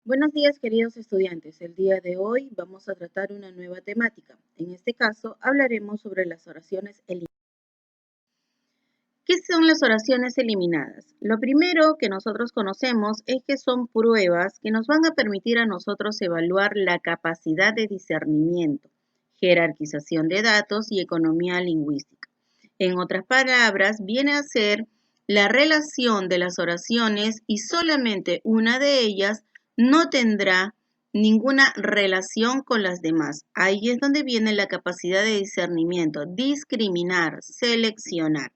Buenos días, queridos estudiantes. El día de hoy vamos a tratar una nueva temática. En este caso, hablaremos sobre las oraciones eliminadas. ¿Qué son las oraciones eliminadas? Lo primero que nosotros conocemos es que son pruebas que nos van a permitir a nosotros evaluar la capacidad de discernimiento, jerarquización de datos y economía lingüística. En otras palabras, viene a ser la relación de las oraciones y solamente una de ellas no tendrá ninguna relación con las demás. Ahí es donde viene la capacidad de discernimiento, discriminar, seleccionar.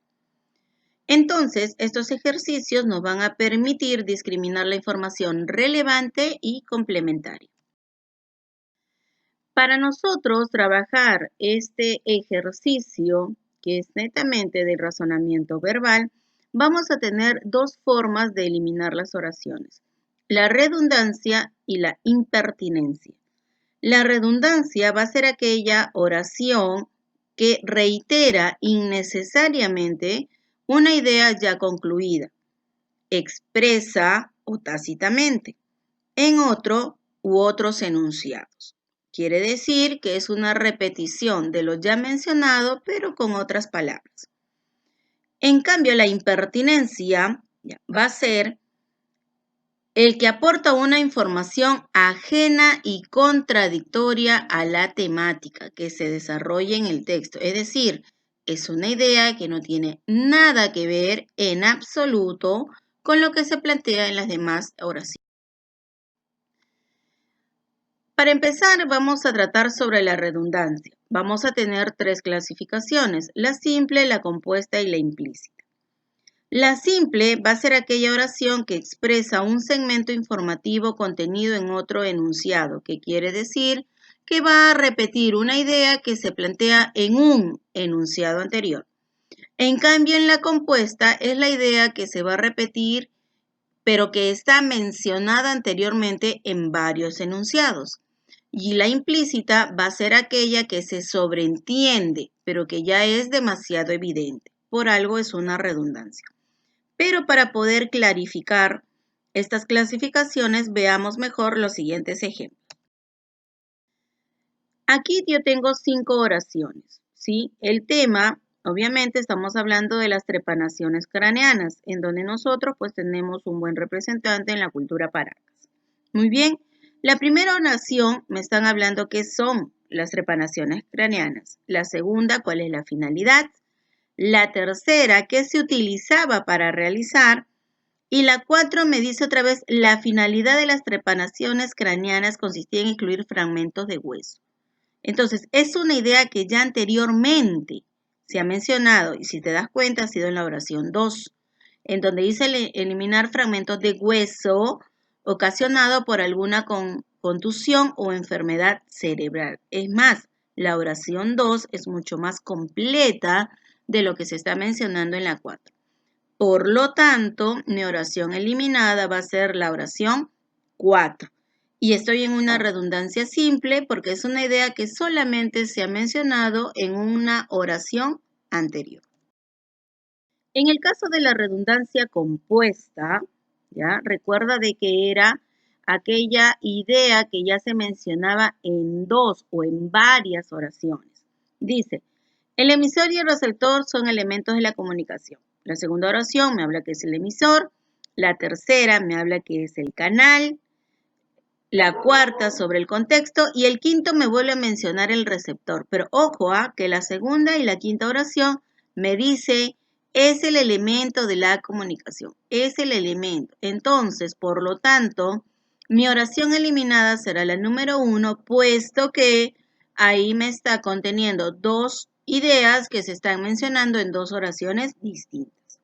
Entonces, estos ejercicios nos van a permitir discriminar la información relevante y complementaria. Para nosotros trabajar este ejercicio, que es netamente de razonamiento verbal, vamos a tener dos formas de eliminar las oraciones: la redundancia y la impertinencia. La redundancia va a ser aquella oración que reitera innecesariamente una idea ya concluida, expresa o tácitamente, en otro u otros enunciados. Quiere decir que es una repetición de lo ya mencionado, pero con otras palabras. En cambio, la impertinencia va a ser el que aporta una información ajena y contradictoria a la temática que se desarrolla en el texto. Es decir, es una idea que no tiene nada que ver en absoluto con lo que se plantea en las demás oraciones. Para empezar, vamos a tratar sobre la redundancia. Vamos a tener tres clasificaciones: la simple, la compuesta y la implícita. La simple va a ser aquella oración que expresa un segmento informativo contenido en otro enunciado, que quiere decir que va a repetir una idea que se plantea en un enunciado anterior. En cambio, en la compuesta es la idea que se va a repetir, pero que está mencionada anteriormente en varios enunciados. Y la implícita va a ser aquella que se sobreentiende, pero que ya es demasiado evidente. Por algo es una redundancia. Pero para poder clarificar estas clasificaciones, veamos mejor los siguientes ejemplos. Aquí yo tengo 5 oraciones, ¿sí? El tema, obviamente, estamos hablando de las trepanaciones craneanas, en donde nosotros pues tenemos un buen representante en la cultura Paracas. Muy bien, la primera oración me están hablando qué son las trepanaciones craneanas. La segunda, cuál es la finalidad. La tercera, qué se utilizaba para realizar. Y la 4 me dice otra vez: la finalidad de las trepanaciones craneanas consistía en incluir fragmentos de hueso. Entonces, es una idea que ya anteriormente se ha mencionado, y si te das cuenta ha sido en la oración 2, en donde dice eliminar fragmentos de hueso ocasionado por alguna contusión o enfermedad cerebral. Es más, la oración 2 es mucho más completa de lo que se está mencionando en la 4. Por lo tanto, mi oración eliminada va a ser la oración 4. Y estoy en una redundancia simple porque es una idea que solamente se ha mencionado en una oración anterior. En el caso de la redundancia compuesta, ¿ya? Recuerda de que era aquella idea que ya se mencionaba en dos o en varias oraciones. Dice: el emisor y el receptor son elementos de la comunicación. La segunda oración me habla que es el emisor. La tercera me habla que es el canal. La cuarta sobre el contexto. Y el quinto me vuelve a mencionar el receptor. Pero ojo, que la segunda y la quinta oración me dice: es el elemento de la comunicación. Es el elemento. Entonces, por lo tanto, mi oración eliminada será la número 1, puesto que ahí me está conteniendo dos ideas que se están mencionando en dos oraciones distintas.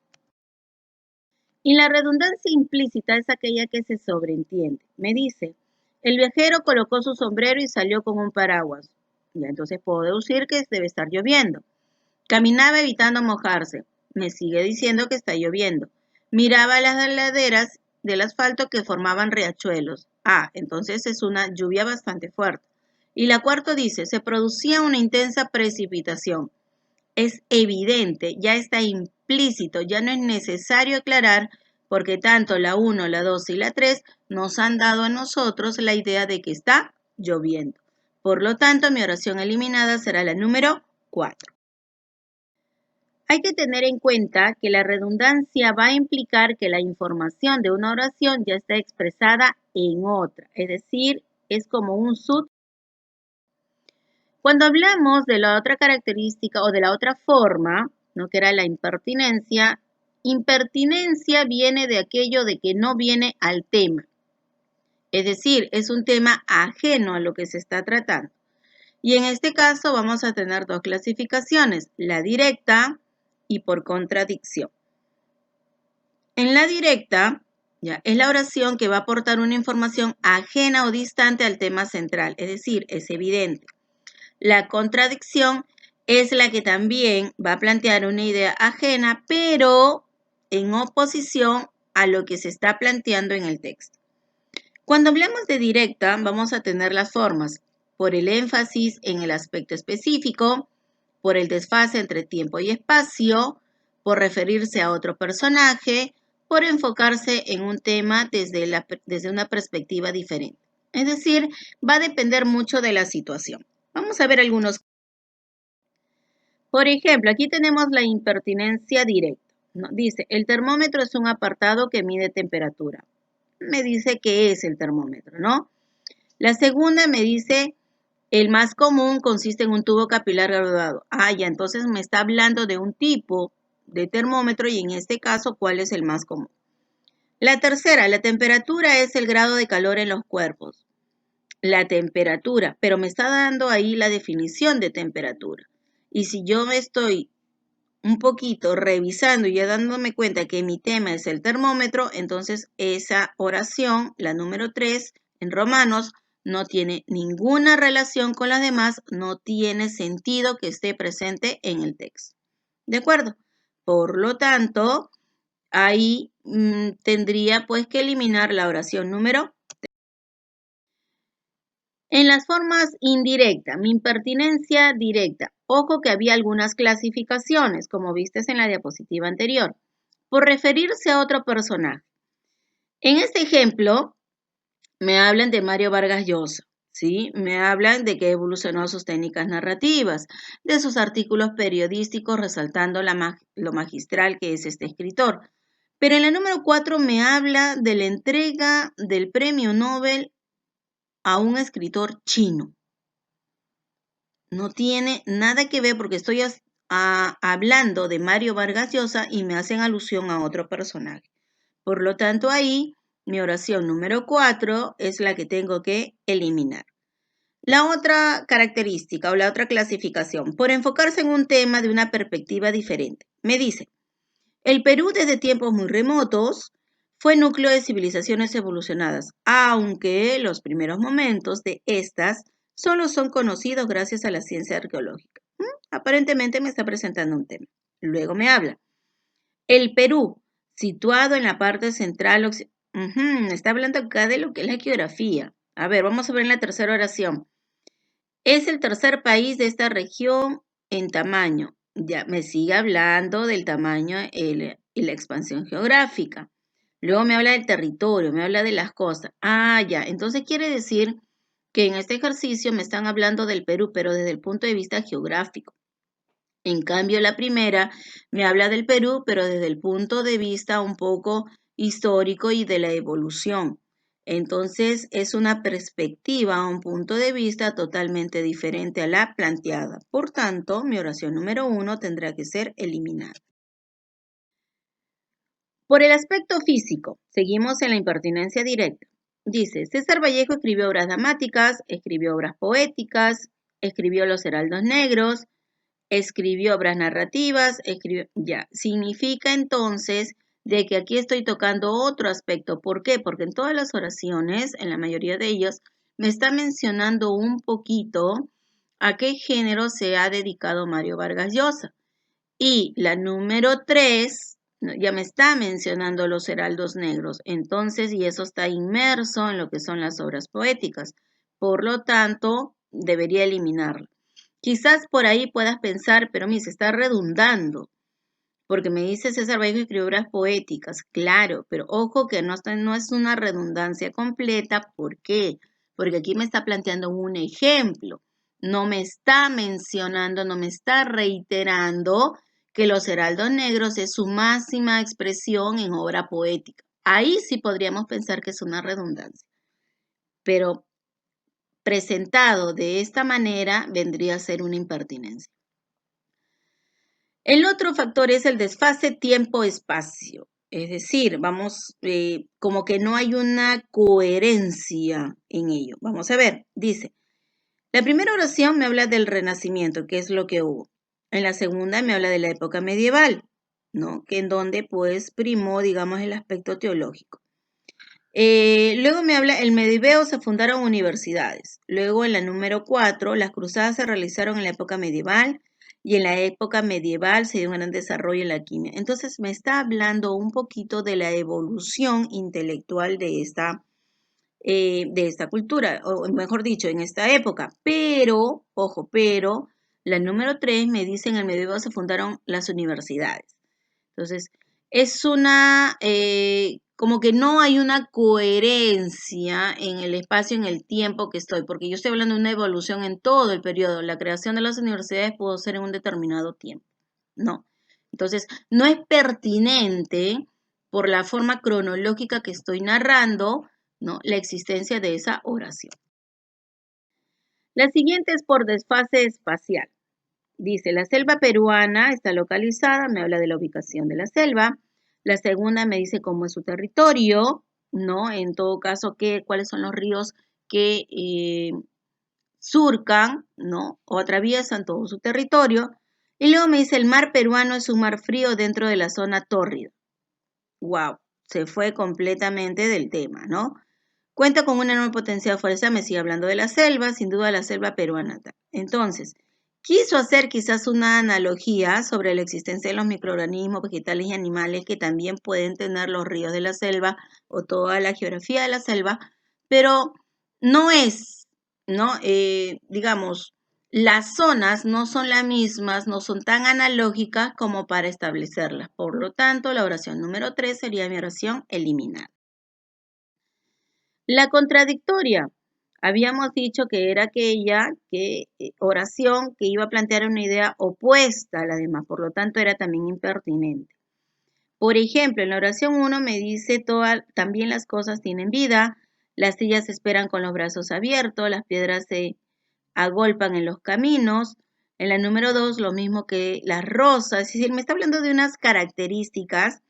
Y la redundancia implícita es aquella que se sobreentiende. Me dice: el viajero colocó su sombrero y salió con un paraguas. Ya, entonces puedo deducir que debe estar lloviendo. Caminaba evitando mojarse. Me sigue diciendo que está lloviendo. Miraba las laderas del asfalto que formaban riachuelos. Entonces es una lluvia bastante fuerte. Y la cuarta dice: se producía una intensa precipitación. Es evidente, ya está implícito, ya no es necesario aclarar porque tanto la 1, la 2 y la 3 nos han dado a nosotros la idea de que está lloviendo. Por lo tanto, mi oración eliminada será la número 4. Hay que tener en cuenta que la redundancia va a implicar que la información de una oración ya está expresada en otra, es decir, es como un sub. Cuando hablamos de la otra característica o de la otra forma, ¿no?, que era la impertinencia, impertinencia viene de aquello de que no viene al tema, es decir, es un tema ajeno a lo que se está tratando. Y en este caso vamos a tener dos clasificaciones, la directa y por contradicción. En la directa, ya, es la oración que va a aportar una información ajena o distante al tema central, es decir, es evidente. La contradicción es la que también va a plantear una idea ajena, pero en oposición a lo que se está planteando en el texto. Cuando hablamos de directa, vamos a tener las formas por el énfasis en el aspecto específico, por el desfase entre tiempo y espacio, por referirse a otro personaje, por enfocarse en un tema desde una perspectiva diferente. Es decir, va a depender mucho de la situación. Vamos a ver algunos. Por ejemplo, aquí tenemos la impertinencia directa, ¿no? Dice, el termómetro es un apartado que mide temperatura. Me dice qué es el termómetro, ¿no? La segunda me dice, el más común consiste en un tubo capilar graduado. Ah, ya, entonces me está hablando de un tipo de termómetro y en este caso, ¿cuál es el más común? La tercera, la temperatura es el grado de calor en los cuerpos. La temperatura, pero me está dando ahí la definición de temperatura. Y si yo estoy un poquito revisando y ya dándome cuenta que mi tema es el termómetro, entonces esa oración, la número 3 en Romanos, no tiene ninguna relación con las demás, no tiene sentido que esté presente en el texto. ¿De acuerdo? Por lo tanto, ahí tendría pues que eliminar la oración número 3. En las formas indirectas, mi impertinencia directa. Ojo que había algunas clasificaciones, como vistes en la diapositiva anterior, por referirse a otro personaje. En este ejemplo, me hablan de Mario Vargas Llosa, ¿sí? Me hablan de que evolucionó sus técnicas narrativas, de sus artículos periodísticos, resaltando lo magistral que es este escritor. Pero en la número 4 me habla de la entrega del premio Nobel a un escritor chino. No tiene nada que ver porque estoy hablando de Mario Vargas Llosa y me hacen alusión a otro personaje. Por lo tanto, ahí mi oración número 4 es la que tengo que eliminar. La otra característica o la otra clasificación, por enfocarse en un tema de una perspectiva diferente. Me dice, el Perú desde tiempos muy remotos fue núcleo de civilizaciones evolucionadas, aunque los primeros momentos de estas solo son conocidos gracias a la ciencia arqueológica. Aparentemente me está presentando un tema. Luego me habla. El Perú, situado en la parte central, está hablando acá de lo que es la geografía. A ver, vamos a ver en la tercera oración. Es el tercer país de esta región en tamaño. Ya me sigue hablando del tamaño y la expansión geográfica. Luego me habla del territorio, me habla de las costas. Ah, ya. Entonces quiere decir que en este ejercicio me están hablando del Perú, pero desde el punto de vista geográfico. En cambio, la primera me habla del Perú, pero desde el punto de vista un poco histórico y de la evolución. Entonces, es una perspectiva, un punto de vista totalmente diferente a la planteada. Por tanto, mi oración número 1 tendrá que ser eliminada. Por el aspecto físico, seguimos en la impertinencia directa. Dice, César Vallejo escribió obras dramáticas, escribió obras poéticas, escribió Los Heraldos Negros, escribió obras narrativas, ya. Significa entonces de que aquí estoy tocando otro aspecto. ¿Por qué? Porque en todas las oraciones, en la mayoría de ellos, me está mencionando un poquito a qué género se ha dedicado Mario Vargas Llosa. Y la número 3 ya me está mencionando Los Heraldos Negros. Entonces, y eso está inmerso en lo que son las obras poéticas. Por lo tanto, debería eliminarlo. Quizás por ahí puedas pensar, pero se está redundando. Porque me dice César Vallejo escribió obras poéticas, claro, pero ojo que no es una redundancia completa. ¿Por qué? Porque aquí me está planteando un ejemplo. No me está mencionando, no me está reiterando que Los Heraldos Negros es su máxima expresión en obra poética. Ahí sí podríamos pensar que es una redundancia. Pero presentado de esta manera vendría a ser una impertinencia. El otro factor es el desfase tiempo-espacio. Es decir, vamos, como que no hay una coherencia en ello. Vamos a ver, dice, la primera oración me habla del Renacimiento, que es lo que hubo. En la segunda me habla de la época medieval, ¿no? Que en donde pues primó, digamos, el aspecto teológico. Luego me habla, el medievo se fundaron universidades. Luego en la número 4, las cruzadas se realizaron en la época medieval y en la época medieval se dio un gran desarrollo en la química. Entonces me está hablando un poquito de la evolución intelectual de esta cultura, o mejor dicho, en esta época. Pero, ojo, pero la número 3 me dice en el medievo se fundaron las universidades. Entonces, es como que no hay una coherencia en el espacio, en el tiempo que estoy, porque yo estoy hablando de una evolución en todo el periodo. La creación de las universidades pudo ser en un determinado tiempo. No. Entonces, no es pertinente por la forma cronológica que estoy narrando, ¿no?, la existencia de esa oración. La siguiente es por desfase espacial. Dice, la selva peruana está localizada, me habla de la ubicación de la selva. La segunda me dice cómo es su territorio, ¿no? En todo caso, cuáles son los ríos que surcan, ¿no? O atraviesan todo su territorio. Y luego me dice, el mar peruano es un mar frío dentro de la zona tórrida. ¡Wow! Se fue completamente del tema, ¿no? Cuenta con una enorme potencial fuerza, me sigue hablando de la selva, sin duda la selva peruana. Entonces, quiso hacer quizás una analogía sobre la existencia de los microorganismos vegetales y animales que también pueden tener los ríos de la selva o toda la geografía de la selva, pero no es, ¿no? Digamos, las zonas no son las mismas, no son tan analógicas como para establecerlas. Por lo tanto, la oración número 3 sería mi oración eliminada. La contradictoria. Habíamos dicho que era aquella oración que iba a plantear una idea opuesta a la demás, por lo tanto era también impertinente. Por ejemplo, en la oración 1 me dice, también las cosas tienen vida, las sillas esperan con los brazos abiertos, las piedras se agolpan en los caminos. En la número 2, lo mismo que las rosas, es decir, me está hablando de unas características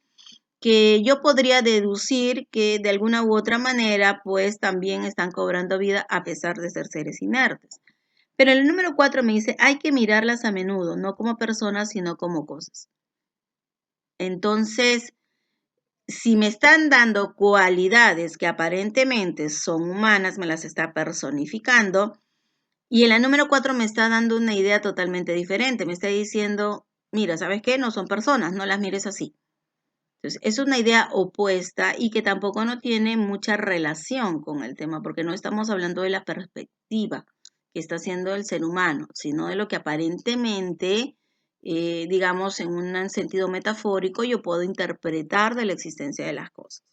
que yo podría deducir que de alguna u otra manera pues también están cobrando vida a pesar de ser seres inertes. Pero el número 4 me dice, hay que mirarlas a menudo, no como personas, sino como cosas. Entonces, si me están dando cualidades que aparentemente son humanas, me las está personificando, y en la número 4 me está dando una idea totalmente diferente. Me está diciendo, mira, ¿sabes qué? No son personas, no las mires así. Entonces, es una idea opuesta y que tampoco no tiene mucha relación con el tema, porque no estamos hablando de la perspectiva que está haciendo el ser humano, sino de lo que aparentemente, digamos, en un sentido metafórico, yo puedo interpretar de la existencia de las cosas.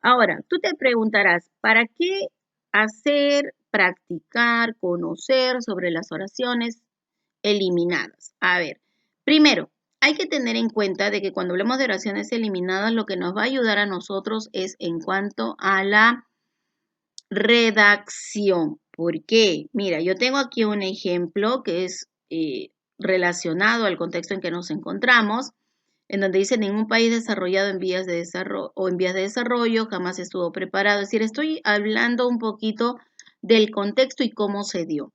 Ahora, tú te preguntarás, ¿para qué hacer, practicar, conocer sobre las oraciones eliminadas? A ver, primero, hay que tener en cuenta de que cuando hablamos de oraciones eliminadas, lo que nos va a ayudar a nosotros es en cuanto a la redacción. ¿Por qué? Mira, yo tengo aquí un ejemplo que es relacionado al contexto en que nos encontramos, en donde dice ningún país desarrollado en vías de desarrollo jamás estuvo preparado. Es decir, estoy hablando un poquito del contexto y cómo se dio.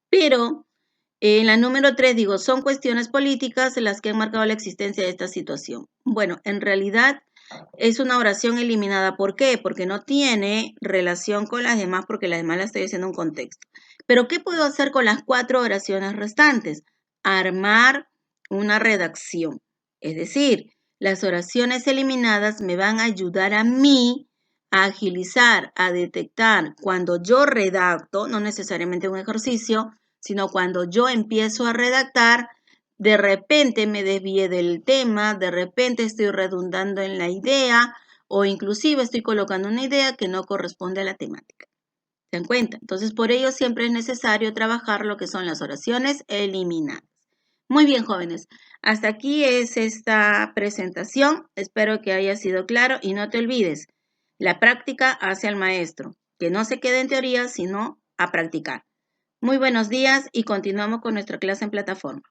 Pero en la número 3 digo, son cuestiones políticas las que han marcado la existencia de esta situación. Bueno, en realidad es una oración eliminada. ¿Por qué? Porque no tiene relación con las demás, porque las demás las estoy haciendo en un contexto. Pero ¿qué puedo hacer con las 4 oraciones restantes? Armar una redacción. Es decir, las oraciones eliminadas me van a ayudar a mí a agilizar, a detectar cuando yo redacto, no necesariamente un ejercicio, sino cuando yo empiezo a redactar, de repente me desvié del tema, de repente estoy redundando en la idea o inclusive estoy colocando una idea que no corresponde a la temática. ¿Se dan cuenta? Entonces, por ello siempre es necesario trabajar lo que son las oraciones eliminadas. Muy bien, jóvenes. Hasta aquí es esta presentación. Espero que haya sido claro y no te olvides, la práctica hace al maestro. Que no se quede en teoría, sino a practicar. Muy buenos días y continuamos con nuestra clase en plataforma.